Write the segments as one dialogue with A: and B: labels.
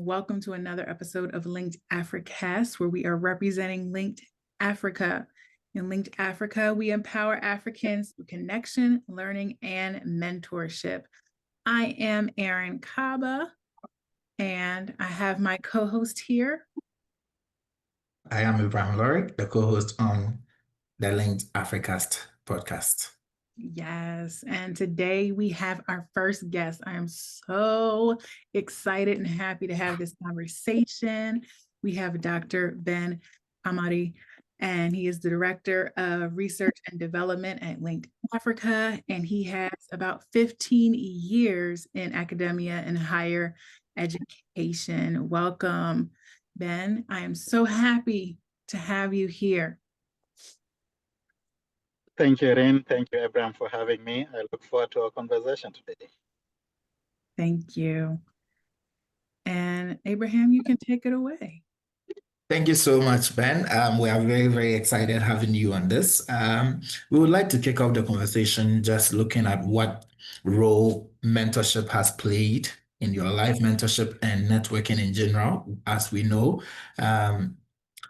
A: welcome to another episode of Linked AfriCast, where we are representing Linked Africa. In Linked Africa, we empower Africans through connection, learning, and mentorship. I am Erin Kaba, and I have my co-host here.
B: I am Abraham Lorick, the co-host on the Linked AfriCast podcast.
A: Yes, and today we have our first guest. I am so excited and happy to have this conversation. We have Dr. Ben Kamary, and he is the Director of Research and Development at Linked Africa, and he has about 15 years in academia and higher education. Welcome, Ben. I am so happy to have you here.
C: Thank you, Erin. Thank you, Abraham, for having me. I look forward to our conversation today.
A: Thank you. And Abraham, you can take it away.
B: Thank you so much, Ben. We are very, very excited having you on this. We would like to kick off the conversation just looking at what role mentorship has played in your life, mentorship and networking in general. As we know,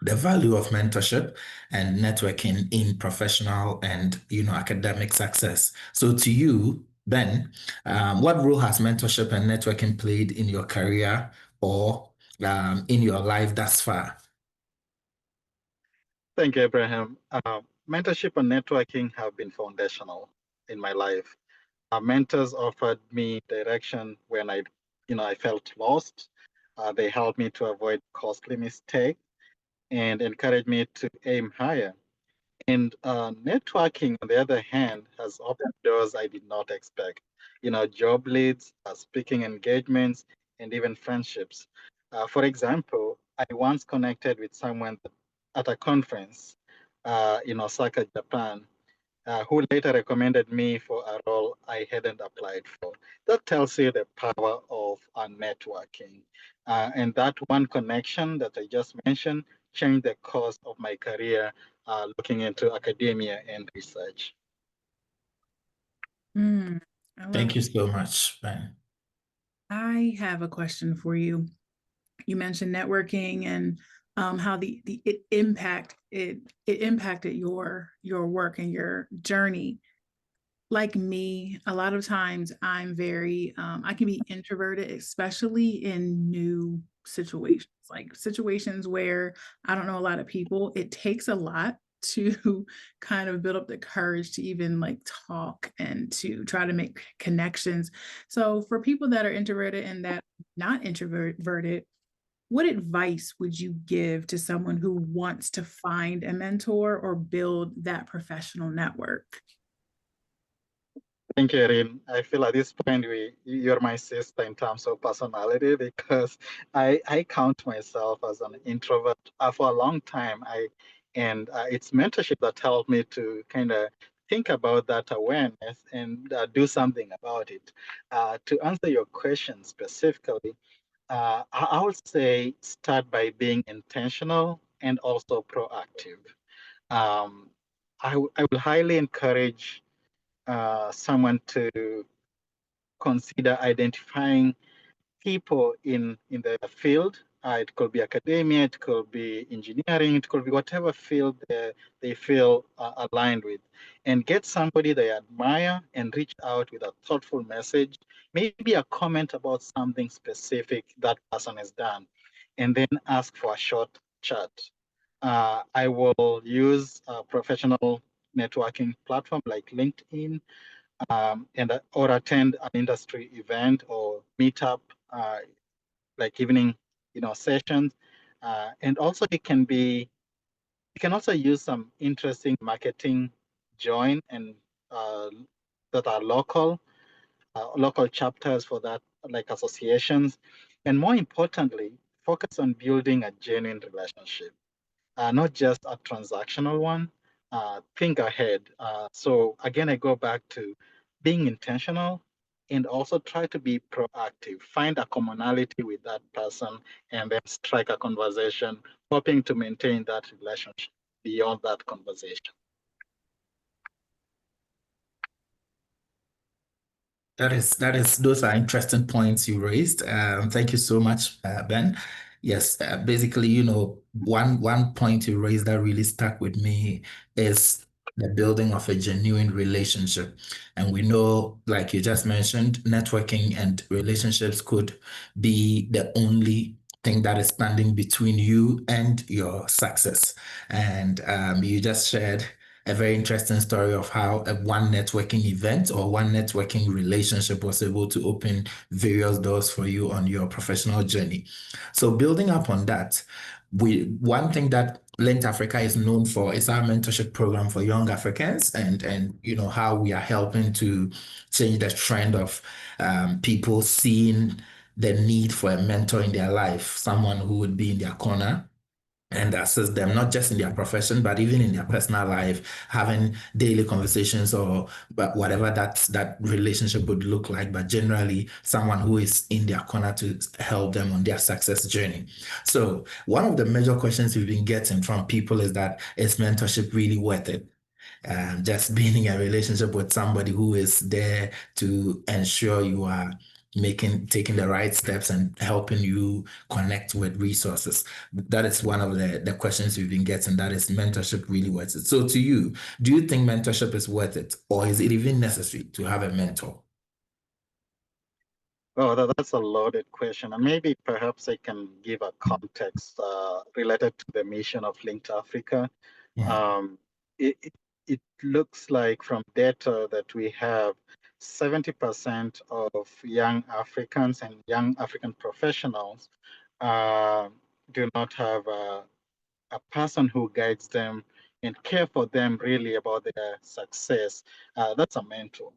B: the value of mentorship and networking in professional and academic success. So to you, Ben, what role has mentorship and networking played in your career or in your life thus far?
C: Thank you, Abraham. Mentorship and networking have been foundational in my life. Mentors offered me direction when I felt lost. They helped me to avoid costly mistakes and encouraged me to aim higher. And networking, on the other hand, has opened doors I did not expect. Job leads, speaking engagements, and even friendships. For example, I once connected with someone at a conference in Osaka, Japan, who later recommended me for a role I hadn't applied for. That tells you the power of networking. And that one connection that I just mentioned changed the course of my career looking into academia and research.
B: Thank you so much, Ben.
A: I have a question for you. You mentioned networking and how it impacted your work and your journey. Like me, a lot of times I'm very I can be introverted, especially in new situations, like situations where I don't know a lot of people. It takes a lot to kind of build up the courage to even like talk and to try to make connections. So for people that are introverted and that not introverted, what advice would you give to someone who wants to find a mentor or build that professional network?
C: Thank you, Erin. I feel at this point you're my sister in terms of personality because I count myself as an introvert for a long time. It's mentorship that helped me to kind of think about that awareness and do something about it. To answer your question specifically, I would say start by being intentional and also proactive. Um, I will highly encourage someone to consider identifying people in the field. It could be academia, it could be engineering, it could be whatever field they feel aligned with, and get somebody they admire and reach out with a thoughtful message, maybe a comment about something specific that person has done, and then ask for a short chat. I will use a professional networking platform like LinkedIn, or attend an industry event or meetup, like evening, sessions. And also you can also use some interesting marketing join and that are local chapters for that, like associations. And more importantly, focus on building a genuine relationship, not just a transactional one. Think ahead. So again, I go back to being intentional and also try to be proactive. Find a commonality with that person and then strike a conversation, hoping to maintain that relationship beyond that conversation.
B: Those are interesting points you raised. Thank you so much, Ben. Yes, basically, one point you raised that really stuck with me is the building of a genuine relationship. And we know, like you just mentioned, networking and relationships could be the only thing that is standing between you and your success. And you just shared a very interesting story of how one networking event or one networking relationship was able to open various doors for you on your professional journey. So building up on that, one thing that Linked Africa is known for is our mentorship program for young Africans, and how we are helping to change the trend of people seeing the need for a mentor in their life, someone who would be in their corner and assist them not just in their profession but even in their personal life, having daily conversations or but whatever that relationship would look like, but generally someone who is in their corner to help them on their success journey. So one of the major questions we've been getting from people is that, is mentorship really worth it? Just being in a relationship with somebody who is there to ensure you are taking the right steps and helping you connect with resources. That is one of the questions we've been getting. That is mentorship really worth it? So to you, do you think mentorship is worth it, or is it even necessary to have a mentor?
C: Oh, that's a loaded question. And maybe perhaps I can give a context related to the mission of Linked Africa.
B: Mhm.
C: It looks like from data that we have, 70% of young Africans and young African professionals uh, do not have a person who guides them and care for them really about their success. That's a mentor.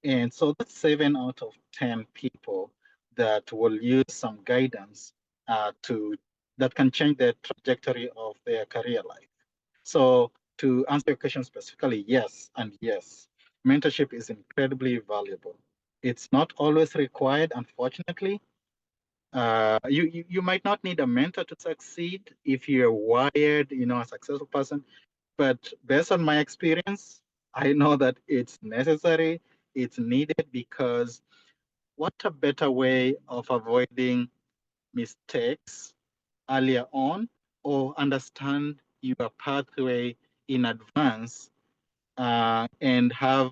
C: And so that's 7 out of 10 people that will use some guidance to that can change the trajectory of their career life. So to answer your question specifically, yes and yes. Mentorship is incredibly valuable. It's not always required, unfortunately. You might not need a mentor to succeed if you're wired, a successful person. But based on my experience, I know that it's necessary, it's needed, because what a better way of avoiding mistakes earlier on, or understand your pathway in advance, and have,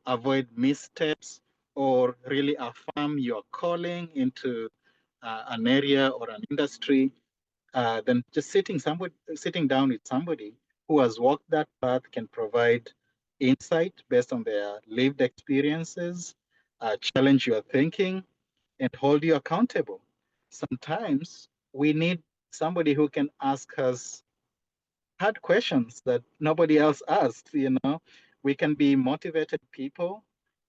C: avoid missteps, or really affirm your calling into an area or an industry, than just sitting down with somebody who has walked that path, can provide insight based on their lived experiences, challenge your thinking, and hold you accountable. Sometimes we need somebody who can ask us hard questions that nobody else asks. We can be motivated people,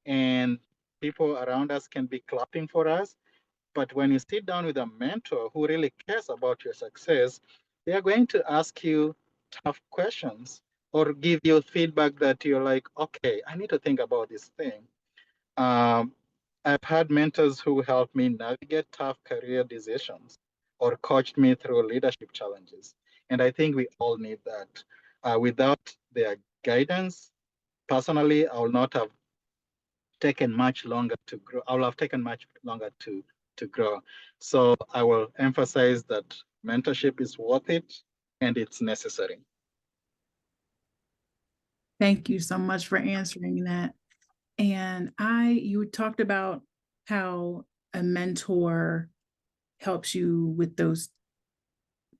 C: and people around us can be clapping for us. But when you sit down with a mentor who really cares about your success, they are going to ask you tough questions or give you feedback that you're like, okay, I need to think about this thing. Um, I've had mentors who helped me navigate tough career decisions or coached me through leadership challenges. And I think we all need that. Without their guidance, personally, I will not have taken much longer to grow. I will have taken much longer to grow. So I will emphasize that mentorship is worth it and it's necessary.
A: Thank you so much for answering that. And you talked about how a mentor helps you with those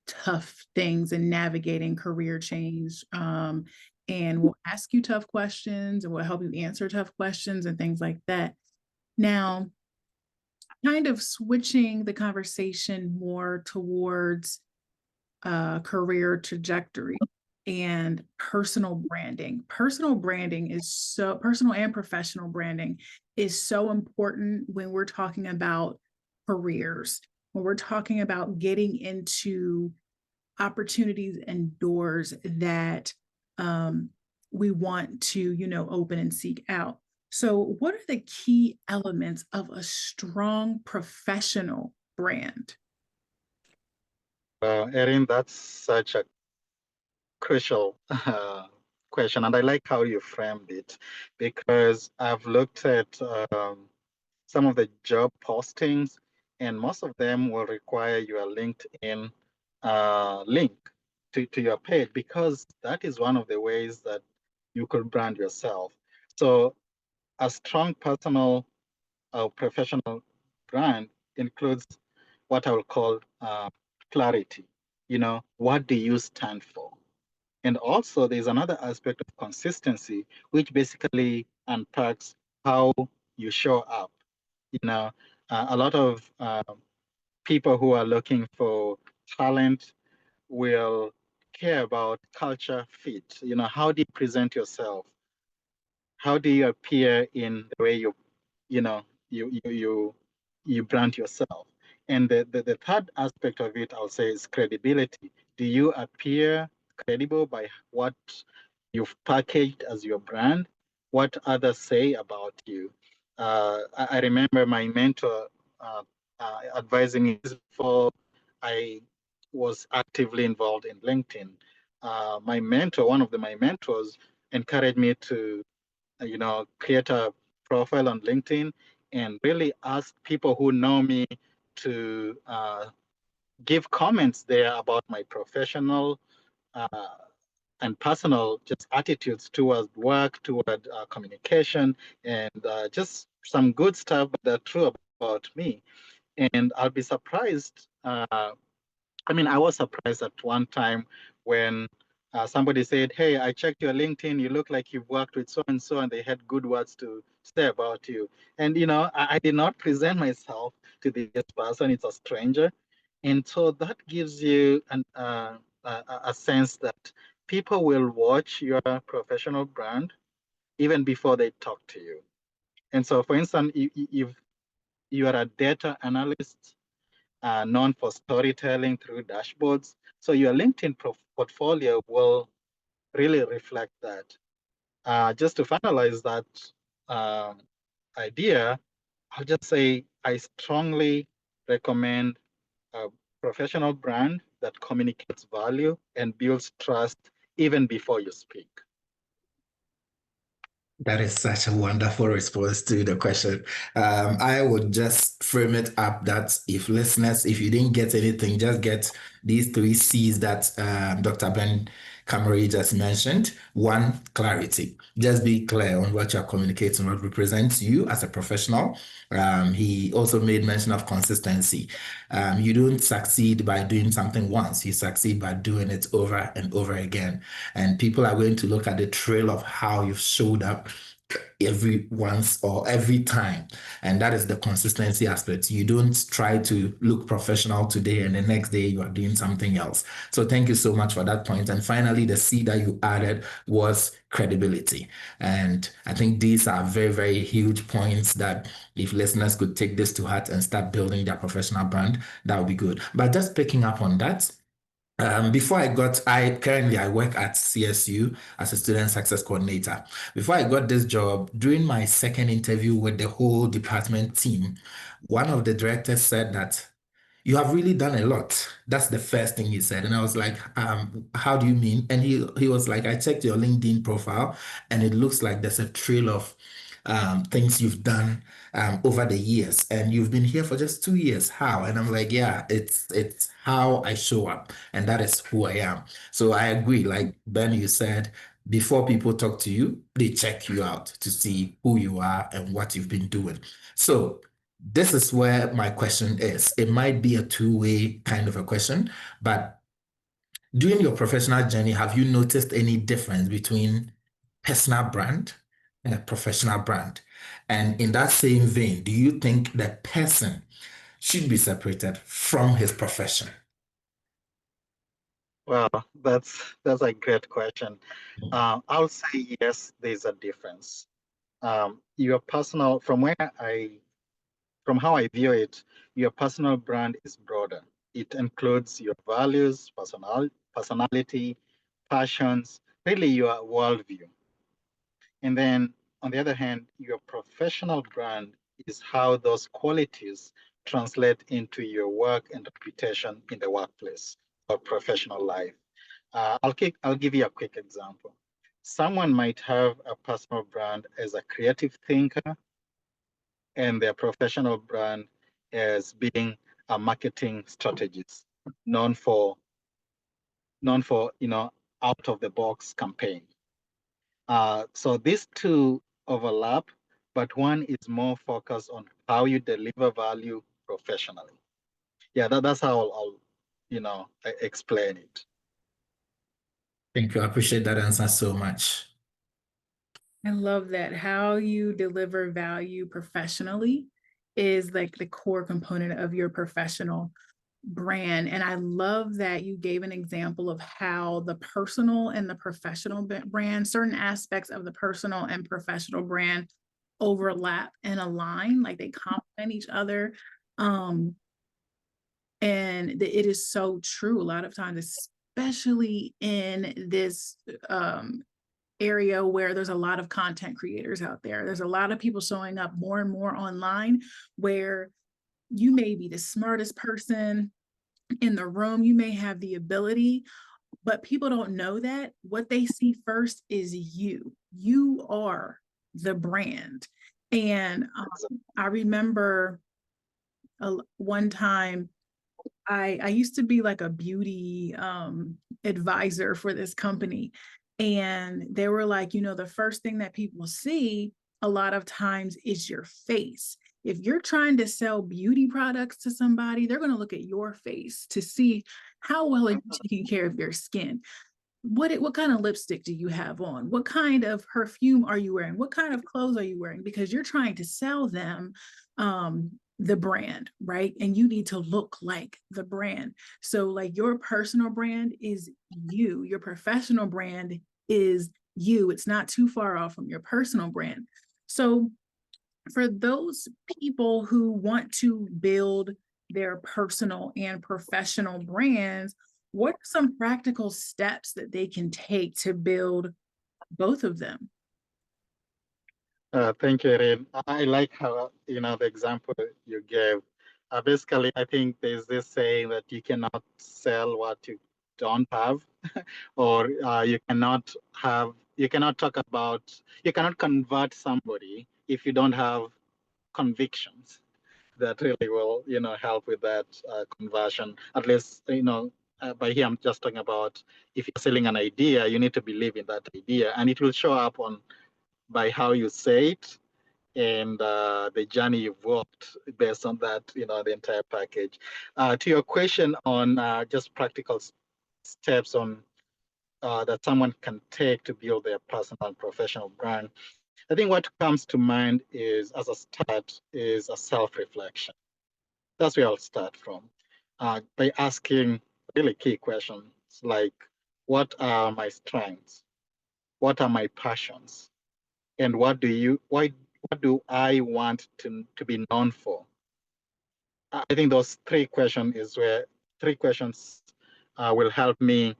A: tough things and navigating career change, and will ask you tough questions and will help you answer tough questions and things like that. Now, kind of switching the conversation more towards career trajectory and personal branding. Personal and professional branding is so important when we're talking about careers, when we're talking about getting into opportunities and doors that we want to, open and seek out. So, what are the key elements of a strong professional brand?
C: Erin, that's such a crucial question, and I like how you framed it, because I've looked at some of the job postings, and most of them will require your LinkedIn link to your page, because that is one of the ways that you could brand yourself. So a strong personal or professional brand includes what I will call clarity. What do you stand for? And also, there's another aspect of consistency, which basically unpacks how you show up. A lot of people who are looking for talent will care about culture fit. How do you present yourself? How do you appear in the way you know you brand yourself? And the third aspect of it, I'll say, is credibility. Do you appear credible by what you've packaged as your brand, what others say about you? I remember my mentor advising me before I was actively involved in LinkedIn. One of my mentors, encouraged me to create a profile on LinkedIn and really ask people who know me to give comments there about my professional uh, and personal just attitudes towards work, toward communication, and just some good stuff that are true about me. And I'll be surprised. I was surprised at one time when somebody said, "Hey, I checked your LinkedIn. You look like you've worked with so and so, and they had good words to say about you." And I did not present myself to this person; it's a stranger, and so that gives you a sense that people will watch your professional brand even before they talk to you. And so, for instance, if you are a data analyst known for storytelling through dashboards. So your LinkedIn portfolio will really reflect that. Just to finalize that um, idea, I'll just say I strongly recommend a professional brand that communicates value and builds trust even before you speak.
B: That is such a wonderful response to the question. I would just frame it up that if listeners, if you didn't get anything, just get these three C's that Dr. Ben Kamary just mentioned. One, clarity. Just be clear on what you're communicating, what represents you as a professional. He also made mention of consistency. You don't succeed by doing something once, you succeed by doing it over and over again. And people are going to look at the trail of how you've showed up every once or every time. And that is the consistency aspect. You don't try to look professional today and the next day you are doing something else. So thank you so much for that point. And finally, the C that you added was credibility. And I think these are very, very huge points that if listeners could take this to heart and start building their professional brand, that would be good. But just picking up on that, I work at CSU as a student success coordinator. Before I got this job, during my second interview with the whole department team, one of the directors said that you have really done a lot. That's the first thing he said. And I was like, how do you mean? And he was like, I checked your LinkedIn profile and it looks like there's a trail of things you've done over the years. And you've been here for just 2 years. How? And I'm like, yeah, it's how I show up. And that is who I am. So I agree. Like Ben, you said, before people talk to you, they check you out to see who you are and what you've been doing. So this is where my question is. It might be a two-way kind of a question, but during your professional journey, have you noticed any difference between personal brand and a professional brand? And in that same vein, do you think the person should be separated from his profession?
C: Well, that's a great question. I'll say yes, there's a difference. Your personal, from how I view it, your personal brand is broader. It includes your values, personality, passions, really your worldview. And then on the other hand, your professional brand is how those qualities translate into your work and reputation in the workplace or professional life. I'll give you a quick example. someone might have a personal brand as a creative thinker and their professional brand as being a marketing strategist known for out of the box campaign. So these two overlap, but one is more focused on how you deliver value professionally. Yeah, that's how I'll explain it.
B: Thank you. I appreciate that answer so much.
A: I love that. How you deliver value professionally is like the core component of your professional brand. And I love that you gave an example of how the personal and the professional brand, certain aspects of the personal and professional brand overlap and align, like they complement each other. And it is so true a lot of times, especially in this area where there's a lot of content creators out there. There's a lot of people showing up more and more online where you may be the smartest person in the room, you may have the ability, but people don't know that. What they see first is you. You are the brand. And I remember one time I used to be like a beauty advisor for this company. And they were like, the first thing that people see a lot of times is your face. If you're trying to sell beauty products to somebody, they're going to look at your face to see how well are you taking care of your skin. What kind of lipstick do you have on? What kind of perfume are you wearing? What kind of clothes are you wearing? Because you're trying to sell them the brand, right? And you need to look like the brand. So like your personal brand is you, your professional brand is you. It's not too far off from your personal brand. So for those people who want to build their personal and professional brands, what are some practical steps that they can take to build both of them?
C: Thank you, Erin. I like how, the example you gave. Basically, I think there's this saying that you cannot sell what you don't have, or you cannot you cannot convert somebody if you don't have convictions that really will, help with that conversion. At least, by here, I'm just talking about if you're selling an idea, you need to believe in that idea, and it will show up by how you say it and the journey you've walked based on that, the entire package. To your question on just practical steps on that someone can take to build their personal and professional brand, I think what comes to mind is, as a start, is a self-reflection. That's where I'll start from, by asking really key questions like, what are my strengths? What are my passions? And what do I want to be known for? I think those three questions will help me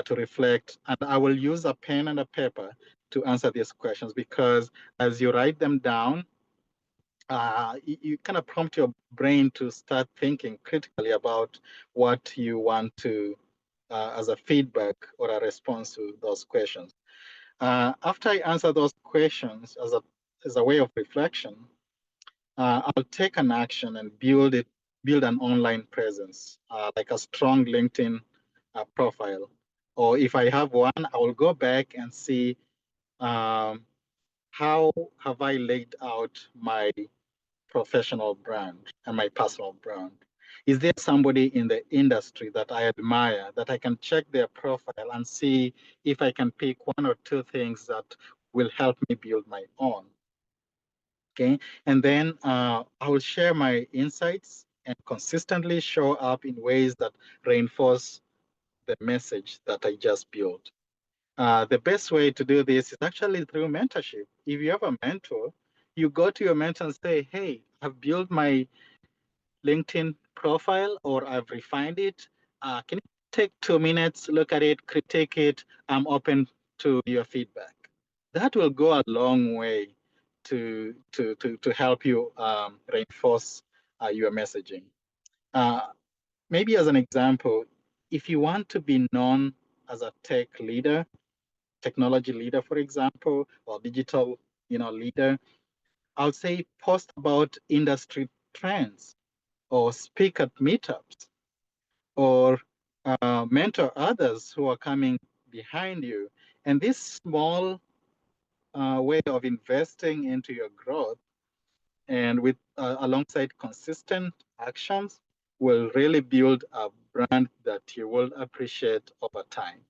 C: to reflect, and I will use a pen and a paper to answer these questions, because as you write them down, you kind of prompt your brain to start thinking critically about what you want to as a feedback or a response to those questions. After I answer those questions as a way of reflection, I'll take an action and build an online presence, like a strong LinkedIn profile. Or if I have one, I will go back and see how have I laid out my professional brand and my personal brand. Is there somebody in the industry that I admire that I can check their profile and see if I can pick one or two things that will help me build my own? Okay, and then I will share my insights and consistently show up in ways that reinforce the message that I just built. The best way to do this is actually through mentorship. If you have a mentor, you go to your mentor and say, hey, I've built my LinkedIn profile, or I've refined it. Can you take 2 minutes, look at it, critique it? I'm open to your feedback. That will go a long way to help you reinforce your messaging. Maybe as an example, if you want to be known as a tech leader, technology leader, for example, or digital, leader, I'll say post about industry trends or speak at meetups or mentor others who are coming behind you. And this small way of investing into your growth and with alongside consistent actions will really build a brand that you will appreciate over time.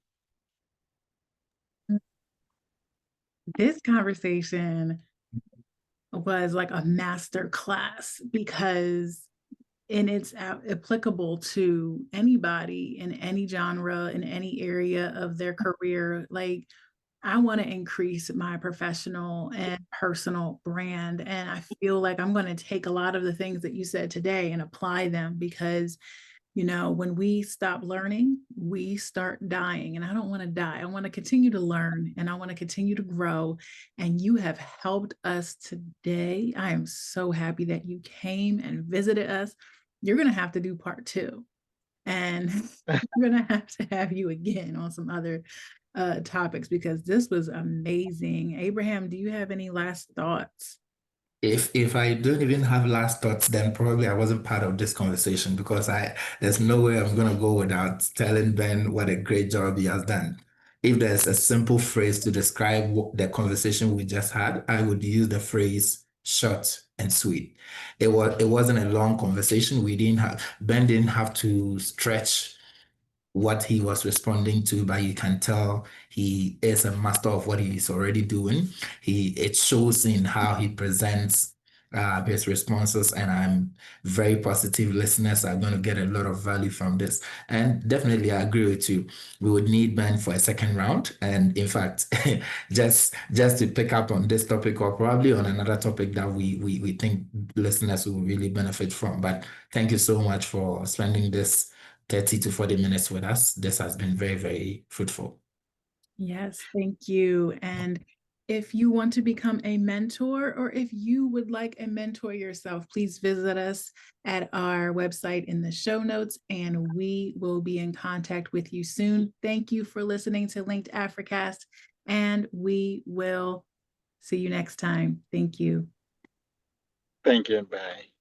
A: This conversation was like a master class because and it's applicable to anybody in any genre in any area of their career. Like, I want to increase my professional and personal brand, and I feel like I'm going to take a lot of the things that you said today and apply them because when we stop learning, we start dying. And I don't want to die. I want to continue to learn and I want to continue to grow. And you have helped us today. I am so happy that you came and visited us. You're going to have to do part 2. And we're going to have you again on some other topics because this was amazing. Abraham, do you have any last thoughts?
B: If I don't even have last thoughts, then probably I wasn't part of this conversation because there's no way I'm gonna go without telling Ben what a great job he has done. If there's a simple phrase to describe the conversation we just had, I would use the phrase short and sweet. It wasn't a long conversation. Ben didn't have to stretch what he was responding to, but you can tell he is a master of what he's already doing. It shows in how he presents his responses, and I'm very positive listeners are going to get a lot of value from this. And definitely, I agree with you. We would need Ben for a second round, and in fact, just to pick up on this topic or probably on another topic that we think listeners will really benefit from. But thank you so much for spending this 30 to 40 minutes with us. This has been very, very fruitful.
A: Yes, thank you. And if you want to become a mentor or if you would like a mentor yourself, please visit us at our website in the show notes and we will be in contact with you soon. Thank you for listening to Linked AfriCast and we will see you next time. Thank you.
C: Thank you. Bye.